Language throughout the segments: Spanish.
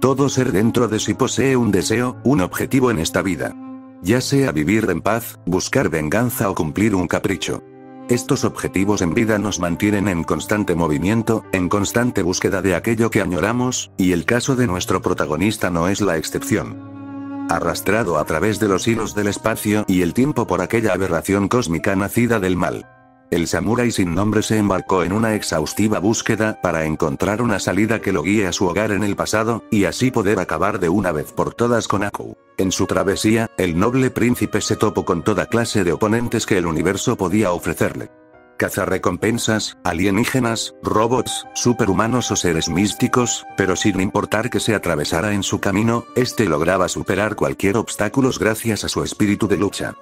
Todo ser dentro de sí posee un deseo, un objetivo en esta vida. Ya sea vivir en paz, buscar venganza o cumplir un capricho. Estos objetivos en vida nos mantienen en constante movimiento, en constante búsqueda de aquello que añoramos, y el caso de nuestro protagonista no es la excepción. Arrastrado a través de los hilos del espacio y el tiempo por aquella aberración cósmica nacida del mal. El samurái sin nombre se embarcó en una exhaustiva búsqueda para encontrar una salida que lo guíe a su hogar en el pasado, y así poder acabar de una vez por todas con Aku. En su travesía, el noble príncipe se topó con toda clase de oponentes que el universo podía ofrecerle. Cazarrecompensas, alienígenas, robots, superhumanos o seres místicos, pero sin importar que se atravesara en su camino, este lograba superar cualquier obstáculo gracias a su espíritu de lucha.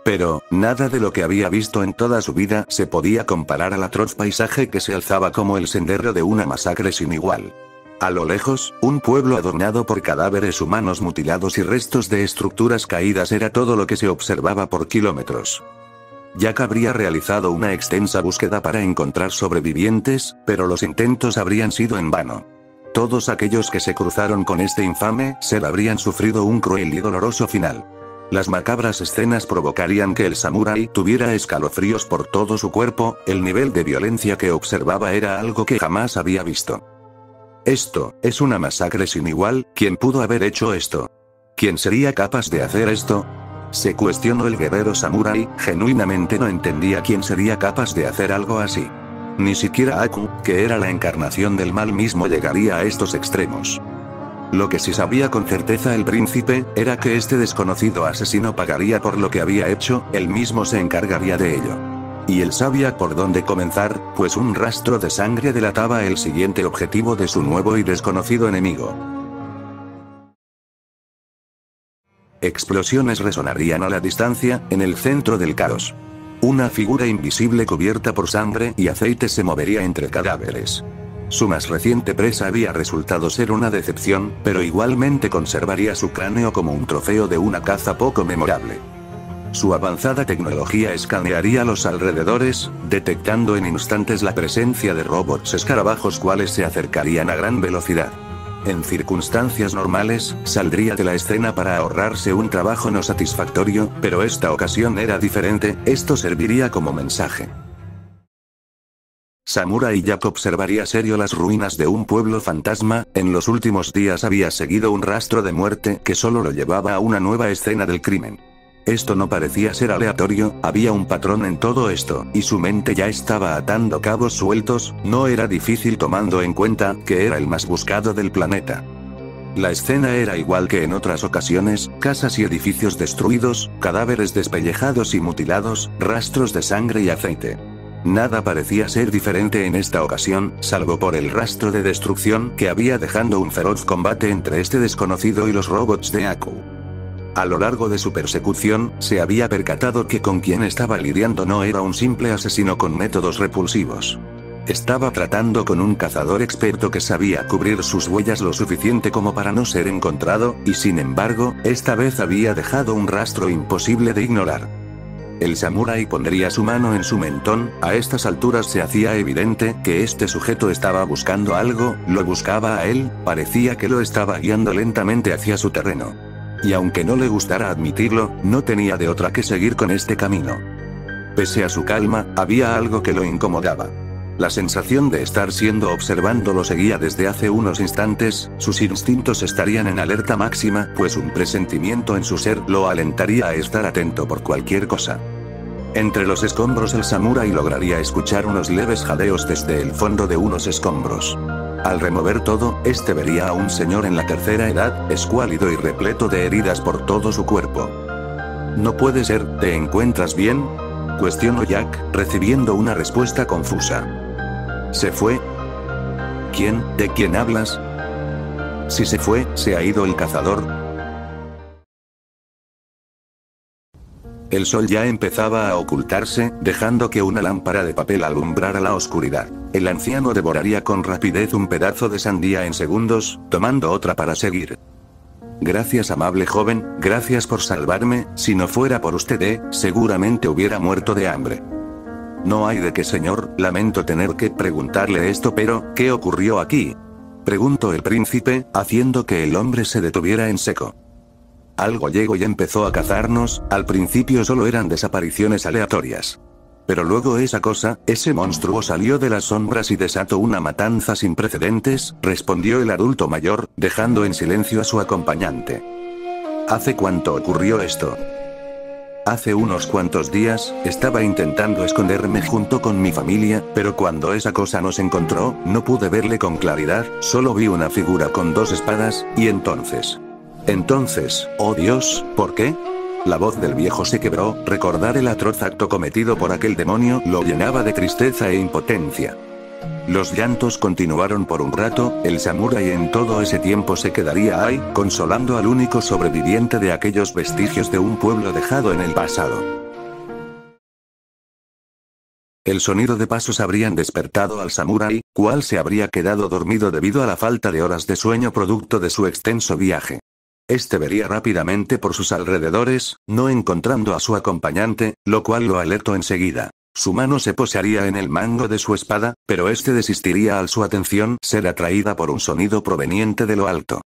Pero, nada de lo que había visto en toda su vida se podía comparar al atroz paisaje que se alzaba como el sendero de una masacre sin igual. A lo lejos, un pueblo adornado por cadáveres humanos mutilados y restos de estructuras caídas era todo lo que se observaba por kilómetros. Jack habría realizado una extensa búsqueda para encontrar sobrevivientes, pero los intentos habrían sido en vano. Todos aquellos que se cruzaron con este infame ser habrían sufrido un cruel y doloroso final. Las macabras escenas provocarían que el samurái tuviera escalofríos por todo su cuerpo, el nivel de violencia que observaba era algo que jamás había visto. Esto, es una masacre sin igual, ¿quién pudo haber hecho esto? ¿Quién sería capaz de hacer esto? Se cuestionó el guerrero samurái, genuinamente no entendía quién sería capaz de hacer algo así. Ni siquiera Aku, que era la encarnación del mal mismo, llegaría a estos extremos. Lo que sí sabía con certeza el príncipe, era que este desconocido asesino pagaría por lo que había hecho, él mismo se encargaría de ello. Y él sabía por dónde comenzar, pues un rastro de sangre delataba el siguiente objetivo de su nuevo y desconocido enemigo. Explosiones resonarían a la distancia, en el centro del caos. Una figura invisible cubierta por sangre y aceite se movería entre cadáveres. Su más reciente presa había resultado ser una decepción, pero igualmente conservaría su cráneo como un trofeo de una caza poco memorable. Su avanzada tecnología escanearía los alrededores, detectando en instantes la presencia de robots escarabajos cuales se acercarían a gran velocidad. En circunstancias normales, saldría de la escena para ahorrarse un trabajo no satisfactorio, pero esta ocasión era diferente, esto serviría como mensaje. Samurai Jack observaría serio las ruinas de un pueblo fantasma, en los últimos días había seguido un rastro de muerte que solo lo llevaba a una nueva escena del crimen. Esto no parecía ser aleatorio, había un patrón en todo esto, y su mente ya estaba atando cabos sueltos, no era difícil tomando en cuenta que era el más buscado del planeta. La escena era igual que en otras ocasiones, casas y edificios destruidos, cadáveres despellejados y mutilados, rastros de sangre y aceite. Nada parecía ser diferente en esta ocasión, salvo por el rastro de destrucción que había dejando un feroz combate entre este desconocido y los robots de Aku. A lo largo de su persecución, se había percatado que con quien estaba lidiando no era un simple asesino con métodos repulsivos. Estaba tratando con un cazador experto que sabía cubrir sus huellas lo suficiente como para no ser encontrado, y sin embargo, esta vez había dejado un rastro imposible de ignorar. El samurái pondría su mano en su mentón, a estas alturas se hacía evidente que este sujeto estaba buscando algo, lo buscaba a él, parecía que lo estaba guiando lentamente hacia su terreno. Y aunque no le gustara admitirlo, no tenía de otra que seguir con este camino. Pese a su calma, había algo que lo incomodaba. La sensación de estar siendo observado lo seguía desde hace unos instantes, sus instintos estarían en alerta máxima, pues un presentimiento en su ser lo alentaría a estar atento por cualquier cosa. Entre los escombros el samurái lograría escuchar unos leves jadeos desde el fondo de unos escombros. Al remover todo, este vería a un señor en la tercera edad, escuálido y repleto de heridas por todo su cuerpo. No puede ser, ¿te encuentras bien?, cuestionó Jack, recibiendo una respuesta confusa. ¿Se fue? ¿Quién? ¿De quién hablas? Si se fue, ¿se ha ido el cazador? El sol ya empezaba a ocultarse, dejando que una lámpara de papel alumbrara la oscuridad. El anciano devoraría con rapidez un pedazo de sandía en segundos, tomando otra para seguir. Gracias, amable joven, gracias por salvarme, si no fuera por usted, seguramente hubiera muerto de hambre. No hay de qué, señor, lamento tener que preguntarle esto, pero, ¿qué ocurrió aquí? Preguntó el príncipe, haciendo que el hombre se detuviera en seco. Algo llegó y empezó a cazarnos. Al principio solo eran desapariciones aleatorias. Pero luego esa cosa, ese monstruo salió de las sombras y desató una matanza sin precedentes, respondió el adulto mayor, dejando en silencio a su acompañante. ¿Hace cuánto ocurrió esto? Hace unos cuantos días, estaba intentando esconderme junto con mi familia, pero cuando esa cosa nos encontró, no pude verle con claridad, solo vi una figura con 2 espadas, y entonces, oh Dios, ¿por qué? La voz del viejo se quebró, recordar el atroz acto cometido por aquel demonio lo llenaba de tristeza e impotencia. Los llantos continuaron por un rato, el samurái en todo ese tiempo se quedaría ahí, consolando al único sobreviviente de aquellos vestigios de un pueblo dejado en el pasado. El sonido de pasos habrían despertado al samurái, cual se habría quedado dormido debido a la falta de horas de sueño producto de su extenso viaje. Este vería rápidamente por sus alrededores, no encontrando a su acompañante, lo cual lo alertó enseguida. Su mano se posaría en el mango de su espada, pero este desistiría al su atención ser atraída por un sonido proveniente de lo alto.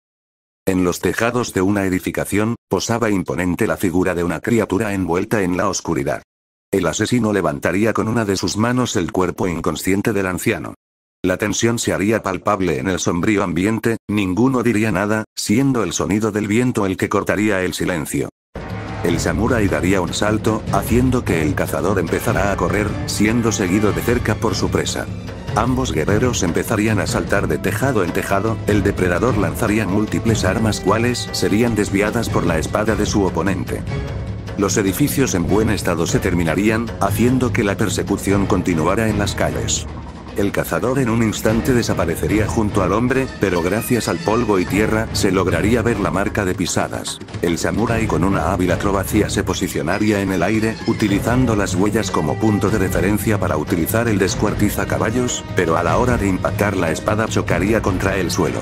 En los tejados de una edificación, posaba imponente la figura de una criatura envuelta en la oscuridad. El asesino levantaría con una de sus manos el cuerpo inconsciente del anciano. La tensión se haría palpable en el sombrío ambiente, ninguno diría nada, siendo el sonido del viento el que cortaría el silencio. El samurái daría un salto, haciendo que el cazador empezara a correr, siendo seguido de cerca por su presa. Ambos guerreros empezarían a saltar de tejado en tejado, el depredador lanzaría múltiples armas cuales serían desviadas por la espada de su oponente. Los edificios en buen estado se terminarían, haciendo que la persecución continuara en las calles. El cazador en un instante desaparecería junto al hombre, pero gracias al polvo y tierra, se lograría ver la marca de pisadas. El samurái con una hábil acrobacia se posicionaría en el aire, utilizando las huellas como punto de referencia para utilizar el descuartizacaballos, pero a la hora de impactar la espada chocaría contra el suelo.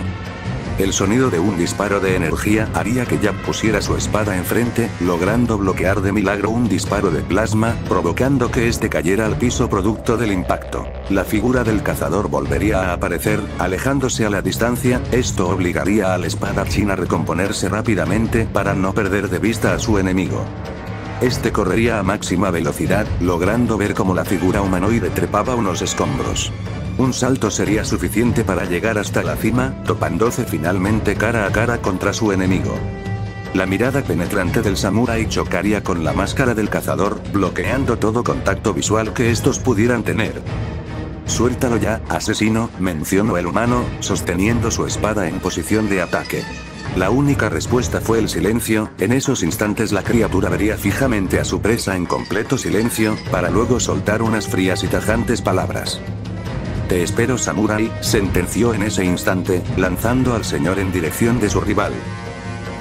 El sonido de un disparo de energía haría que Jack pusiera su espada enfrente, logrando bloquear de milagro un disparo de plasma, provocando que este cayera al piso producto del impacto. La figura del cazador volvería a aparecer, alejándose a la distancia, esto obligaría al espadachín a recomponerse rápidamente para no perder de vista a su enemigo. Este correría a máxima velocidad, logrando ver cómo la figura humanoide trepaba unos escombros. Un salto sería suficiente para llegar hasta la cima, topándose finalmente cara a cara contra su enemigo. La mirada penetrante del samurái chocaría con la máscara del cazador, bloqueando todo contacto visual que estos pudieran tener. «Suéltalo ya, asesino», mencionó el humano, sosteniendo su espada en posición de ataque. La única respuesta fue el silencio, en esos instantes la criatura vería fijamente a su presa en completo silencio, para luego soltar unas frías y tajantes palabras. «Te espero, samurái», sentenció en ese instante, lanzando al señor en dirección de su rival.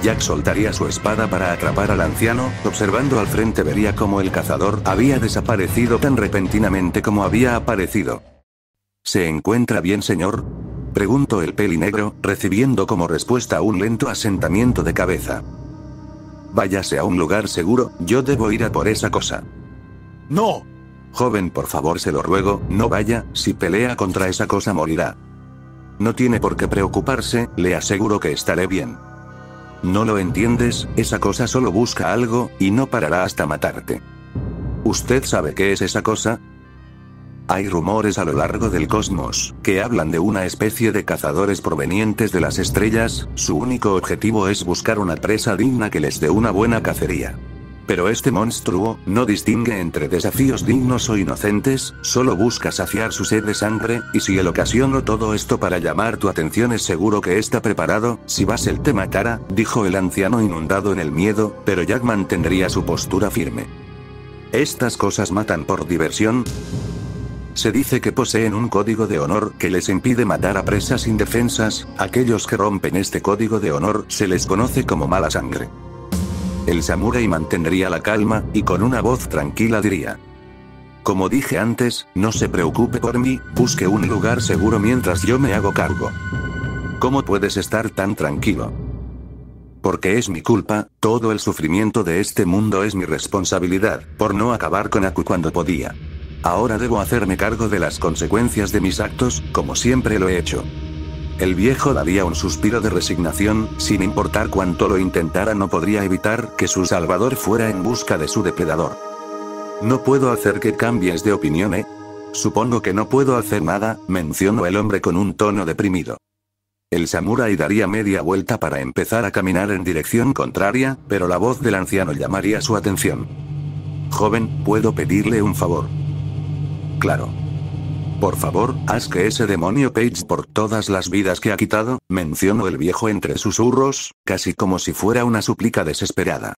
Jack soltaría su espada para atrapar al anciano, observando al frente vería cómo el cazador había desaparecido tan repentinamente como había aparecido. «¿Se encuentra bien, señor?», preguntó el pelinegro, recibiendo como respuesta un lento asentamiento de cabeza. «Váyase a un lugar seguro, yo debo ir a por esa cosa». ¡No! «Joven, por favor, se lo ruego, no vaya, si pelea contra esa cosa morirá». «No tiene por qué preocuparse, le aseguro que estaré bien». «No lo entiendes, esa cosa solo busca algo, y no parará hasta matarte». «¿Usted sabe qué es esa cosa?». «Hay rumores a lo largo del cosmos, que hablan de una especie de cazadores provenientes de las estrellas, su único objetivo es buscar una presa digna que les dé una buena cacería. Pero este monstruo, no distingue entre desafíos dignos o inocentes, solo busca saciar su sed de sangre, y si él ocasionó todo esto para llamar tu atención es seguro que está preparado, si Basel te matara», dijo el anciano inundado en el miedo, pero Jack mantendría su postura firme. «¿Estas cosas matan por diversión?». Se dice que poseen un código de honor que les impide matar a presas indefensas, aquellos que rompen este código de honor se les conoce como mala sangre. El samurái mantendría la calma, y con una voz tranquila diría: «Como dije antes, no se preocupe por mí, busque un lugar seguro mientras yo me hago cargo». «¿Cómo puedes estar tan tranquilo?». «Porque es mi culpa, todo el sufrimiento de este mundo es mi responsabilidad, por no acabar con Aku cuando podía. Ahora debo hacerme cargo de las consecuencias de mis actos, como siempre lo he hecho». El viejo daría un suspiro de resignación, sin importar cuánto lo intentara no podría evitar que su salvador fuera en busca de su depredador. No puedo hacer que cambies de opinión, ¿eh? Supongo que no puedo hacer nada, mencionó el hombre con un tono deprimido. El samurái daría media vuelta para empezar a caminar en dirección contraria, pero la voz del anciano llamaría su atención. Joven, ¿puedo pedirle un favor? Claro. Por favor, haz que ese demonio Page por todas las vidas que ha quitado, mencionó el viejo entre susurros, casi como si fuera una súplica desesperada.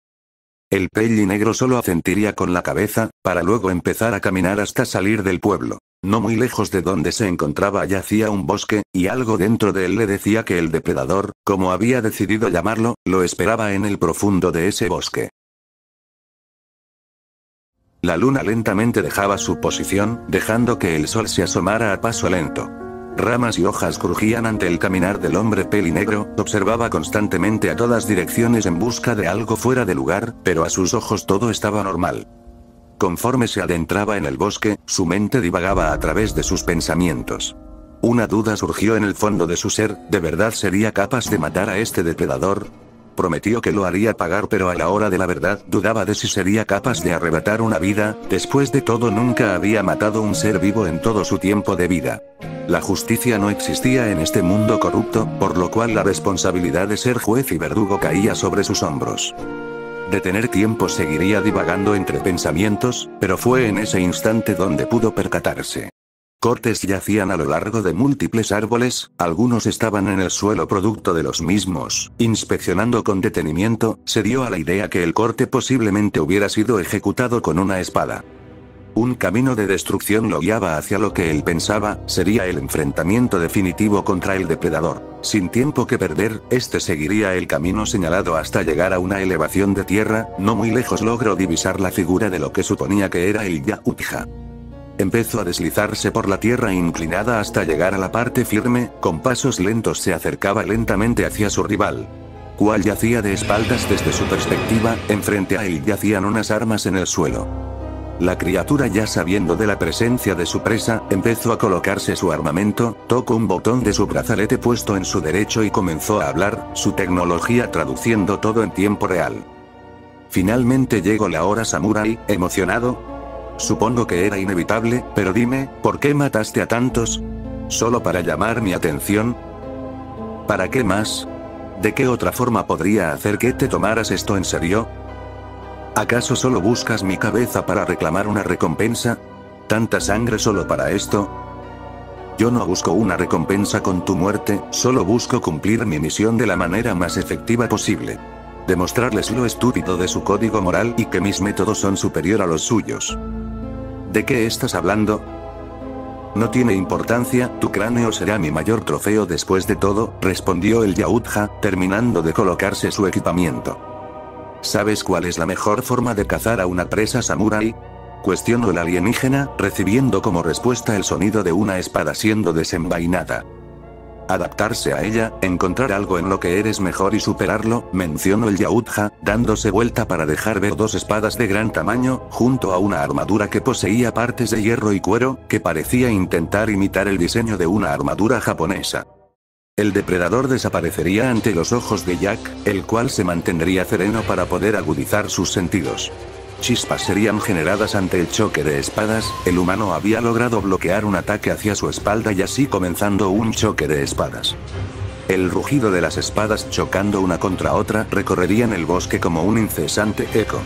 El pelli negro solo asentiría con la cabeza, para luego empezar a caminar hasta salir del pueblo. No muy lejos de donde se encontraba yacía un bosque, y algo dentro de él le decía que el depredador, como había decidido llamarlo, lo esperaba en el profundo de ese bosque. La luna lentamente dejaba su posición, dejando que el sol se asomara a paso lento. Ramas y hojas crujían ante el caminar del hombre pelinegro, observaba constantemente a todas direcciones en busca de algo fuera de lugar, pero a sus ojos todo estaba normal. Conforme se adentraba en el bosque, su mente divagaba a través de sus pensamientos. Una duda surgió en el fondo de su ser, ¿de verdad sería capaz de matar a este depredador? Prometió que lo haría pagar, pero a la hora de la verdad dudaba de si sería capaz de arrebatar una vida. Después de todo, nunca había matado un ser vivo en todo su tiempo de vida. La justicia no existía en este mundo corrupto, por lo cual la responsabilidad de ser juez y verdugo caía sobre sus hombros. De tener tiempo seguiría divagando entre pensamientos, pero fue en ese instante donde pudo percatarse. Cortes yacían a lo largo de múltiples árboles, algunos estaban en el suelo producto de los mismos. Inspeccionando con detenimiento, se dio a la idea que el corte posiblemente hubiera sido ejecutado con una espada. Un camino de destrucción lo guiaba hacia lo que él pensaba, sería el enfrentamiento definitivo contra el depredador. Sin tiempo que perder, este seguiría el camino señalado hasta llegar a una elevación de tierra, no muy lejos logró divisar la figura de lo que suponía que era el Yautja. Empezó a deslizarse por la tierra inclinada hasta llegar a la parte firme, con pasos lentos se acercaba lentamente hacia su rival. Cual yacía de espaldas desde su perspectiva, enfrente a él yacían unas armas en el suelo. La criatura, ya sabiendo de la presencia de su presa, empezó a colocarse su armamento, tocó un botón de su brazalete puesto en su derecho y comenzó a hablar, su tecnología traduciendo todo en tiempo real. Finalmente llegó la hora, samurái, emocionado. Supongo que era inevitable, pero dime, ¿por qué mataste a tantos? ¿Solo para llamar mi atención? ¿Para qué más? ¿De qué otra forma podría hacer que te tomaras esto en serio? ¿Acaso solo buscas mi cabeza para reclamar una recompensa? ¿Tanta sangre solo para esto? Yo no busco una recompensa con tu muerte, solo busco cumplir mi misión de la manera más efectiva posible. Demostrarles lo estúpido de su código moral y que mis métodos son superior a los suyos. ¿De qué estás hablando? No tiene importancia, tu cráneo será mi mayor trofeo después de todo, respondió el Yautja, terminando de colocarse su equipamiento. ¿Sabes cuál es la mejor forma de cazar a una presa samurái? Cuestionó el alienígena, recibiendo como respuesta el sonido de una espada siendo desenvainada. Adaptarse a ella, encontrar algo en lo que eres mejor y superarlo, mencionó el Yautja, dándose vuelta para dejar ver dos espadas de gran tamaño, junto a una armadura que poseía partes de hierro y cuero, que parecía intentar imitar el diseño de una armadura japonesa. El depredador desaparecería ante los ojos de Jack, el cual se mantendría sereno para poder agudizar sus sentidos. Chispas serían generadas ante el choque de espadas, el humano había logrado bloquear un ataque hacia su espalda y así comenzando un choque de espadas. El rugido de las espadas chocando una contra otra recorrerían el bosque como un incesante eco.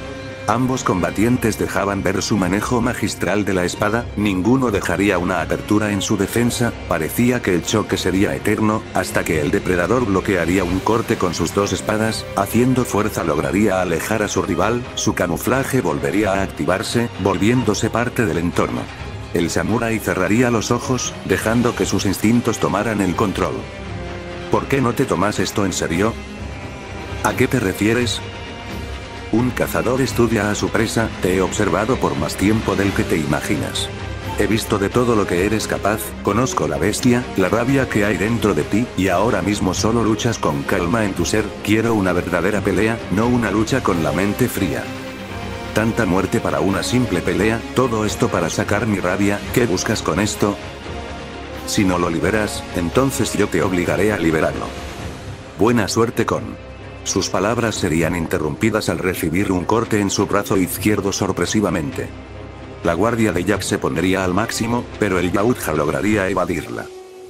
Ambos combatientes dejaban ver su manejo magistral de la espada, ninguno dejaría una apertura en su defensa, parecía que el choque sería eterno, hasta que el depredador bloquearía un corte con sus dos espadas, haciendo fuerza lograría alejar a su rival, su camuflaje volvería a activarse, volviéndose parte del entorno. El samurái cerraría los ojos, dejando que sus instintos tomaran el control. ¿Por qué no te tomas esto en serio? ¿A qué te refieres? Un cazador estudia a su presa, te he observado por más tiempo del que te imaginas. He visto de todo lo que eres capaz, conozco la bestia, la rabia que hay dentro de ti, y ahora mismo solo luchas con calma en tu ser, quiero una verdadera pelea, no una lucha con la mente fría. Tanta muerte para una simple pelea, todo esto para sacar mi rabia, ¿qué buscas con esto? Si no lo liberas, entonces yo te obligaré a liberarlo. Buena suerte con... Sus palabras serían interrumpidas al recibir un corte en su brazo izquierdo sorpresivamente. La guardia de Jack se pondría al máximo, pero el Yautja lograría evadirla.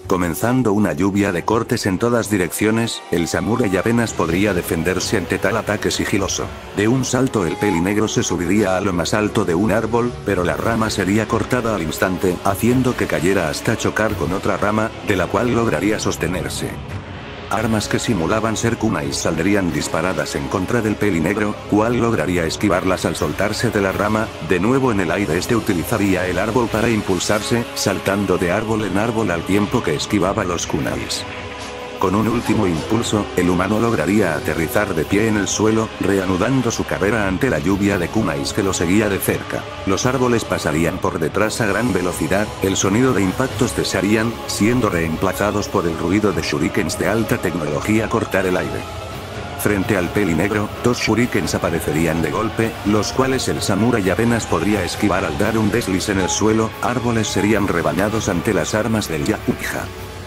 Comenzando una lluvia de cortes en todas direcciones, el samurái apenas podría defenderse ante tal ataque sigiloso. De un salto el pelinegro se subiría a lo más alto de un árbol, pero la rama sería cortada al instante, haciendo que cayera hasta chocar con otra rama, de la cual lograría sostenerse. Armas que simulaban ser kunais saldrían disparadas en contra del pelinegro, cual lograría esquivarlas al soltarse de la rama. De nuevo en el aire este utilizaría el árbol para impulsarse, saltando de árbol en árbol al tiempo que esquivaba los kunais. Con un último impulso, el humano lograría aterrizar de pie en el suelo, reanudando su carrera ante la lluvia de kunais que lo seguía de cerca. Los árboles pasarían por detrás a gran velocidad, el sonido de impactos cesarían, siendo reemplazados por el ruido de shurikens de alta tecnología cortar el aire. Frente al pelinegro, 2 shurikens aparecerían de golpe, los cuales el samurái apenas podría esquivar al dar un desliz en el suelo. Árboles serían rebañados ante las armas del Yautja.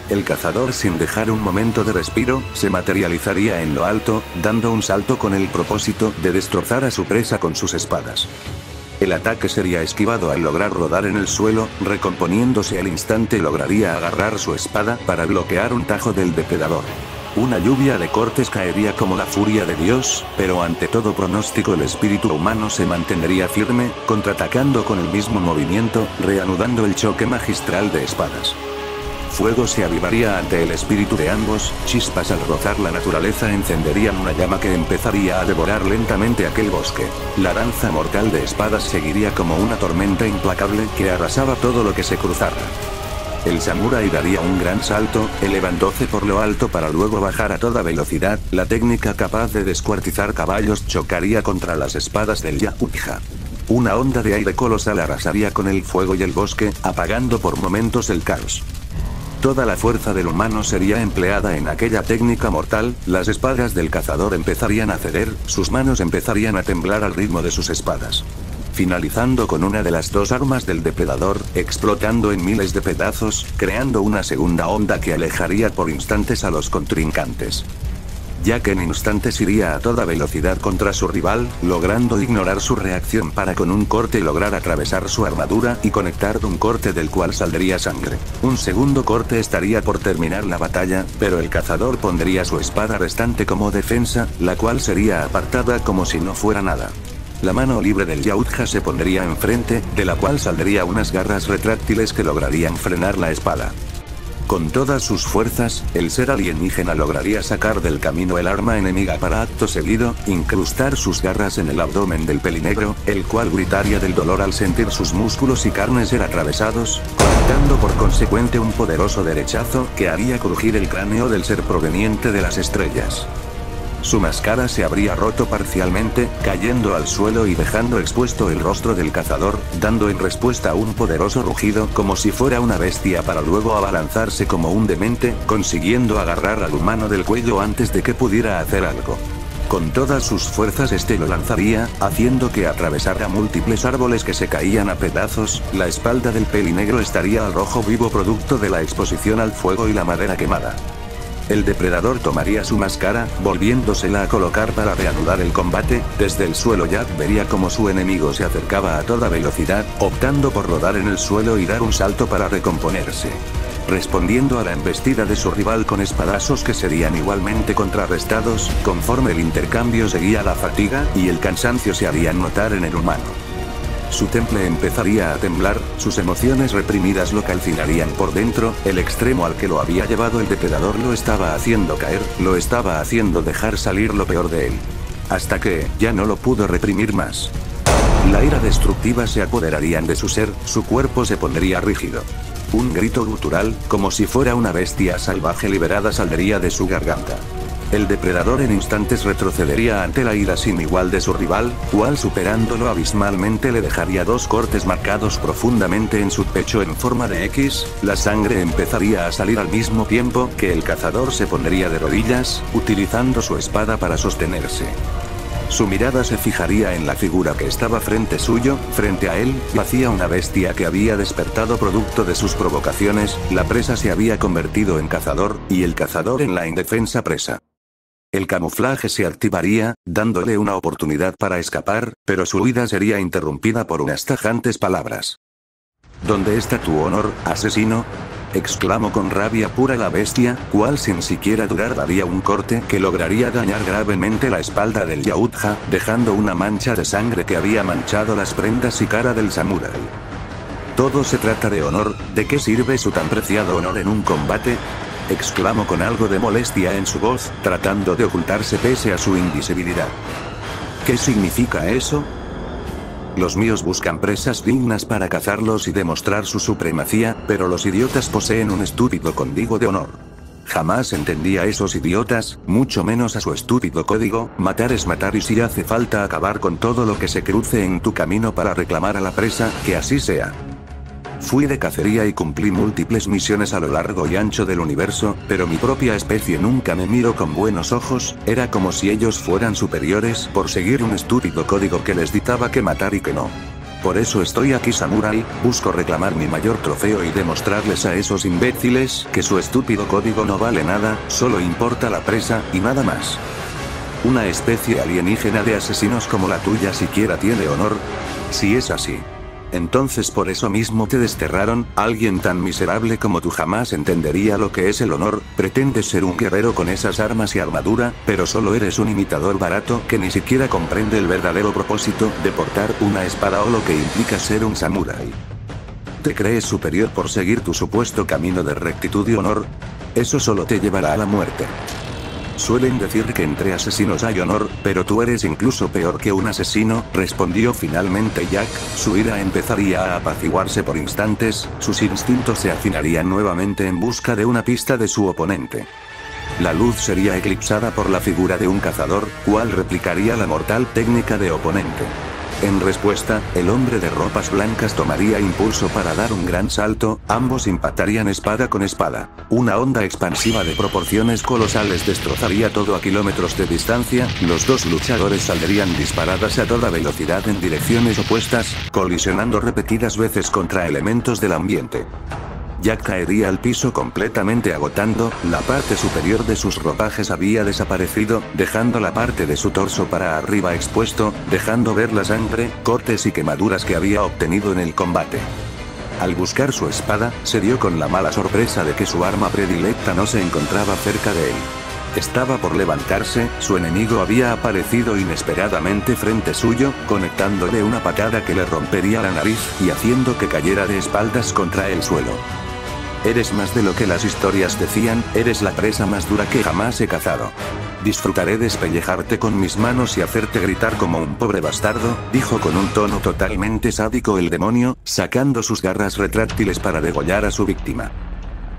El cazador, sin dejar un momento de respiro, se materializaría en lo alto, dando un salto con el propósito de destrozar a su presa con sus espadas. El ataque sería esquivado al lograr rodar en el suelo, recomponiéndose al instante lograría agarrar su espada para bloquear un tajo del depredador. Una lluvia de cortes caería como la furia de Dios, pero ante todo pronóstico el espíritu humano se mantendría firme, contraatacando con el mismo movimiento, reanudando el choque magistral de espadas. Fuego se avivaría ante el espíritu de ambos, chispas al rozar la naturaleza encenderían una llama que empezaría a devorar lentamente aquel bosque. La danza mortal de espadas seguiría como una tormenta implacable que arrasaba todo lo que se cruzara. El samurái daría un gran salto, elevándose por lo alto para luego bajar a toda velocidad. La técnica capaz de descuartizar caballos chocaría contra las espadas del Yautja. Una onda de aire colosal arrasaría con el fuego y el bosque, apagando por momentos el caos. Toda la fuerza del humano sería empleada en aquella técnica mortal, las espadas del cazador empezarían a ceder, sus manos empezarían a temblar al ritmo de sus espadas. Finalizando con una de las 2 armas del depredador, explotando en miles de pedazos, creando una segunda onda que alejaría por instantes a los contrincantes. Jack en instantes iría a toda velocidad contra su rival, logrando ignorar su reacción para con un corte lograr atravesar su armadura y conectar un corte del cual saldría sangre. Un segundo corte estaría por terminar la batalla, pero el cazador pondría su espada restante como defensa, la cual sería apartada como si no fuera nada. La mano libre del Yautja se pondría enfrente, de la cual saldría unas garras retráctiles que lograrían frenar la espada. Con todas sus fuerzas, el ser alienígena lograría sacar del camino el arma enemiga para acto seguido, incrustar sus garras en el abdomen del pelinegro, el cual gritaría del dolor al sentir sus músculos y carnes ser atravesados, conectando por consecuente un poderoso derechazo que haría crujir el cráneo del ser proveniente de las estrellas. Su máscara se habría roto parcialmente, cayendo al suelo y dejando expuesto el rostro del cazador, dando en respuesta un poderoso rugido como si fuera una bestia para luego abalanzarse como un demente, consiguiendo agarrar al humano del cuello antes de que pudiera hacer algo. Con todas sus fuerzas este lo lanzaría, haciendo que atravesara múltiples árboles que se caían a pedazos. La espalda del pelinegro estaría al rojo vivo producto de la exposición al fuego y la madera quemada. El depredador tomaría su máscara, volviéndosela a colocar para reanudar el combate. Desde el suelo Jack vería como su enemigo se acercaba a toda velocidad, optando por rodar en el suelo y dar un salto para recomponerse. Respondiendo a la embestida de su rival con espadazos que serían igualmente contrarrestados, conforme el intercambio seguía la fatiga y el cansancio se harían notar en el humano. Su temple empezaría a temblar, sus emociones reprimidas lo calcinarían por dentro, el extremo al que lo había llevado el depredador lo estaba haciendo caer, lo estaba haciendo dejar salir lo peor de él. Hasta que, ya no lo pudo reprimir más. La ira destructiva se apoderarían de su ser, su cuerpo se pondría rígido. Un grito gutural, como si fuera una bestia salvaje liberada saldría de su garganta. El depredador en instantes retrocedería ante la ira sin igual de su rival, cual superándolo abismalmente le dejaría 2 cortes marcados profundamente en su pecho en forma de X. La sangre empezaría a salir al mismo tiempo que el cazador se pondría de rodillas, utilizando su espada para sostenerse. Su mirada se fijaría en la figura que estaba frente suyo. Frente a él, yacía una bestia que había despertado producto de sus provocaciones. La presa se había convertido en cazador, y el cazador en la indefensa presa. El camuflaje se activaría, dándole una oportunidad para escapar, pero su huida sería interrumpida por unas tajantes palabras. ¿Dónde está tu honor, asesino? Exclamó con rabia pura la bestia, cual sin siquiera dudar daría un corte que lograría dañar gravemente la espalda del Yautja, dejando una mancha de sangre que había manchado las prendas y cara del samurái. Todo se trata de honor. ¿De qué sirve su tan preciado honor en un combate? Exclamó con algo de molestia en su voz, tratando de ocultarse pese a su invisibilidad. ¿Qué significa eso? Los míos buscan presas dignas para cazarlos y demostrar su supremacía, pero los idiotas poseen un estúpido código de honor. Jamás entendí a esos idiotas, mucho menos a su estúpido código. Matar es matar, y si hace falta acabar con todo lo que se cruce en tu camino para reclamar a la presa, que así sea. Fui de cacería y cumplí múltiples misiones a lo largo y ancho del universo, pero mi propia especie nunca me miró con buenos ojos. Era como si ellos fueran superiores por seguir un estúpido código que les dictaba qué matar y qué no. Por eso estoy aquí, samurái. Busco reclamar mi mayor trofeo y demostrarles a esos imbéciles que su estúpido código no vale nada, solo importa la presa, y nada más. ¿Una especie alienígena de asesinos como la tuya siquiera tiene honor? Si es así, entonces por eso mismo te desterraron. Alguien tan miserable como tú jamás entendería lo que es el honor. Pretendes ser un guerrero con esas armas y armadura, pero solo eres un imitador barato que ni siquiera comprende el verdadero propósito de portar una espada o lo que implica ser un samurái. ¿Te crees superior por seguir tu supuesto camino de rectitud y honor? Eso solo te llevará a la muerte. Suelen decir que entre asesinos hay honor, pero tú eres incluso peor que un asesino, respondió finalmente Jack. Su ira empezaría a apaciguarse por instantes, sus instintos se afinarían nuevamente en busca de una pista de su oponente. La luz sería eclipsada por la figura de un cazador, cual replicaría la mortal técnica de oponente. En respuesta, el hombre de ropas blancas tomaría impulso para dar un gran salto. Ambos impactarían espada con espada. Una onda expansiva de proporciones colosales destrozaría todo a kilómetros de distancia. Los dos luchadores saldrían disparadas a toda velocidad en direcciones opuestas, colisionando repetidas veces contra elementos del ambiente. Jack caería al piso completamente agotando. La parte superior de sus ropajes había desaparecido, dejando la parte de su torso para arriba expuesto, dejando ver la sangre, cortes y quemaduras que había obtenido en el combate. Al buscar su espada, se dio con la mala sorpresa de que su arma predilecta no se encontraba cerca de él. Estaba por levantarse, su enemigo había aparecido inesperadamente frente suyo, conectándole una patada que le rompería la nariz, y haciendo que cayera de espaldas contra el suelo. Eres más de lo que las historias decían, eres la presa más dura que jamás he cazado. Disfrutaré de despellejarte con mis manos y hacerte gritar como un pobre bastardo, dijo con un tono totalmente sádico el demonio, sacando sus garras retráctiles para degollar a su víctima.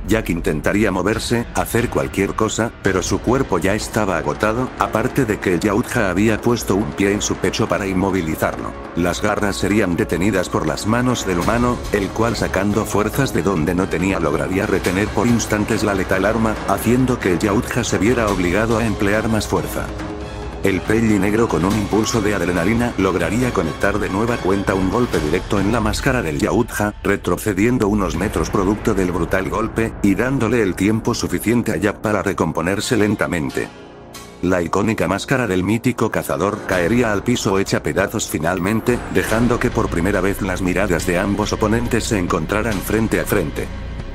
Jack intentaría moverse, hacer cualquier cosa, pero su cuerpo ya estaba agotado, aparte de que el Yautja había puesto un pie en su pecho para inmovilizarlo. Las garras serían detenidas por las manos del humano, el cual sacando fuerzas de donde no tenía lograría retener por instantes la letal arma, haciendo que el Yautja se viera obligado a emplear más fuerza. El Pelli Negro con un impulso de adrenalina lograría conectar de nueva cuenta un golpe directo en la máscara del Yautja, retrocediendo unos metros producto del brutal golpe, y dándole el tiempo suficiente a Jack para recomponerse lentamente. La icónica máscara del mítico cazador caería al piso hecha pedazos finalmente, dejando que por primera vez las miradas de ambos oponentes se encontraran frente a frente.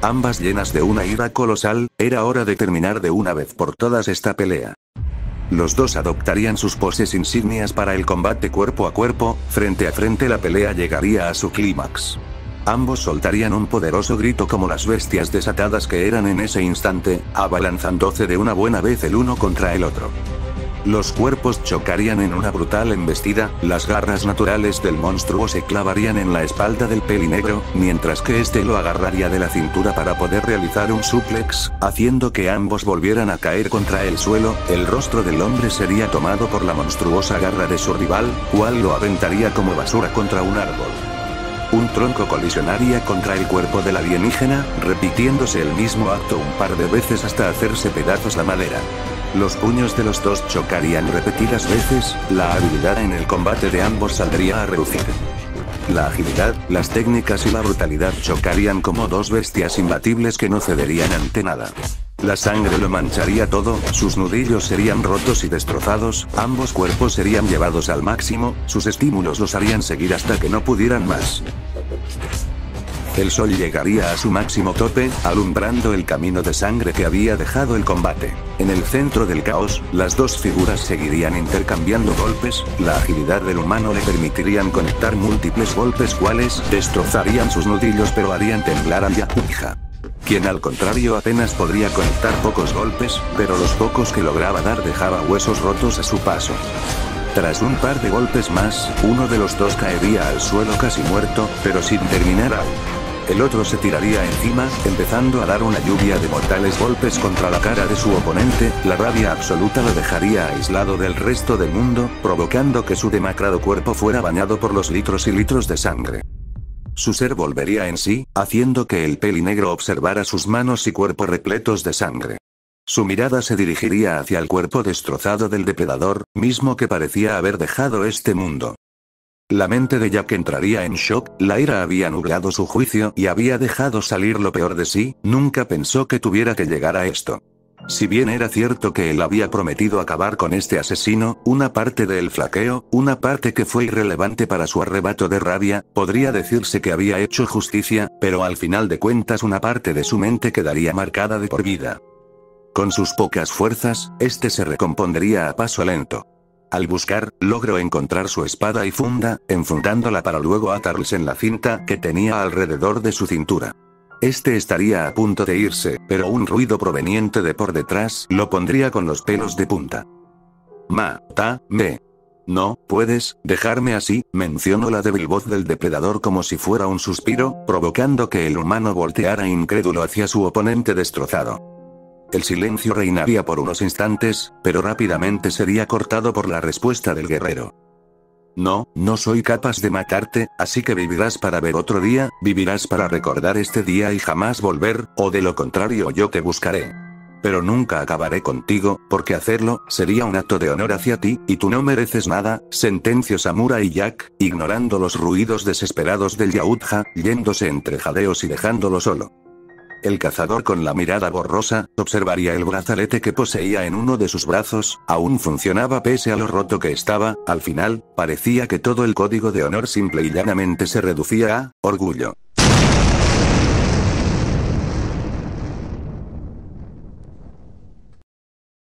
Ambas llenas de una ira colosal. Era hora de terminar de una vez por todas esta pelea. Los dos adoptarían sus poses insignias para el combate cuerpo a cuerpo. Frente a frente la pelea llegaría a su clímax. Ambos soltarían un poderoso grito como las bestias desatadas que eran en ese instante, abalanzándose de una buena vez el uno contra el otro. Los cuerpos chocarían en una brutal embestida, las garras naturales del monstruo se clavarían en la espalda del Pelli Negro, mientras que este lo agarraría de la cintura para poder realizar un suplex, haciendo que ambos volvieran a caer contra el suelo. El rostro del hombre sería tomado por la monstruosa garra de su rival, cual lo aventaría como basura contra un árbol. Un tronco colisionaría contra el cuerpo del alienígena, repitiéndose el mismo acto un par de veces hasta hacerse pedazos la madera. Los puños de los dos chocarían repetidas veces, la habilidad en el combate de ambos saldría a relucir. La agilidad, las técnicas y la brutalidad chocarían como dos bestias imbatibles que no cederían ante nada. La sangre lo mancharía todo, sus nudillos serían rotos y destrozados, ambos cuerpos serían llevados al máximo, sus estímulos los harían seguir hasta que no pudieran más. El sol llegaría a su máximo tope, alumbrando el camino de sangre que había dejado el combate. En el centro del caos, las dos figuras seguirían intercambiando golpes, la agilidad del humano le permitirían conectar múltiples golpes cuales destrozarían sus nudillos pero harían temblar a Yakuja, quien al contrario apenas podría conectar pocos golpes, pero los pocos que lograba dar dejaba huesos rotos a su paso. Tras un par de golpes más, uno de los dos caería al suelo casi muerto, pero sin terminar aún. El otro se tiraría encima, empezando a dar una lluvia de mortales golpes contra la cara de su oponente, la rabia absoluta lo dejaría aislado del resto del mundo, provocando que su demacrado cuerpo fuera bañado por los litros y litros de sangre. Su ser volvería en sí, haciendo que el pelinegro observara sus manos y cuerpo repletos de sangre. Su mirada se dirigiría hacia el cuerpo destrozado del depredador, mismo que parecía haber dejado este mundo. La mente de Jack entraría en shock, la ira había nublado su juicio y había dejado salir lo peor de sí, nunca pensó que tuviera que llegar a esto. Si bien era cierto que él había prometido acabar con este asesino, una parte de él flaqueó, una parte que fue irrelevante para su arrebato de rabia, podría decirse que había hecho justicia, pero al final de cuentas una parte de su mente quedaría marcada de por vida. Con sus pocas fuerzas, este se recompondría a paso lento. Al buscar, logró encontrar su espada y funda, enfundándola para luego atarlos en la cinta que tenía alrededor de su cintura. Este estaría a punto de irse, pero un ruido proveniente de por detrás lo pondría con los pelos de punta. «Mátame. No puedes dejarme así», mencionó la débil voz del depredador como si fuera un suspiro, provocando que el humano volteara incrédulo hacia su oponente destrozado. El silencio reinaría por unos instantes, pero rápidamente sería cortado por la respuesta del guerrero. «No soy capaz de matarte, así que vivirás para ver otro día, vivirás para recordar este día y jamás volver, o de lo contrario yo te buscaré. Pero nunca acabaré contigo, porque hacerlo sería un acto de honor hacia ti, y tú no mereces nada», sentenció Samurai Jack, ignorando los ruidos desesperados del Yautja, yéndose entre jadeos y dejándolo solo. El cazador con la mirada borrosa, observaría el brazalete que poseía en uno de sus brazos, aún funcionaba pese a lo roto que estaba, al final, parecía que todo el código de honor simple y llanamente se reducía a orgullo.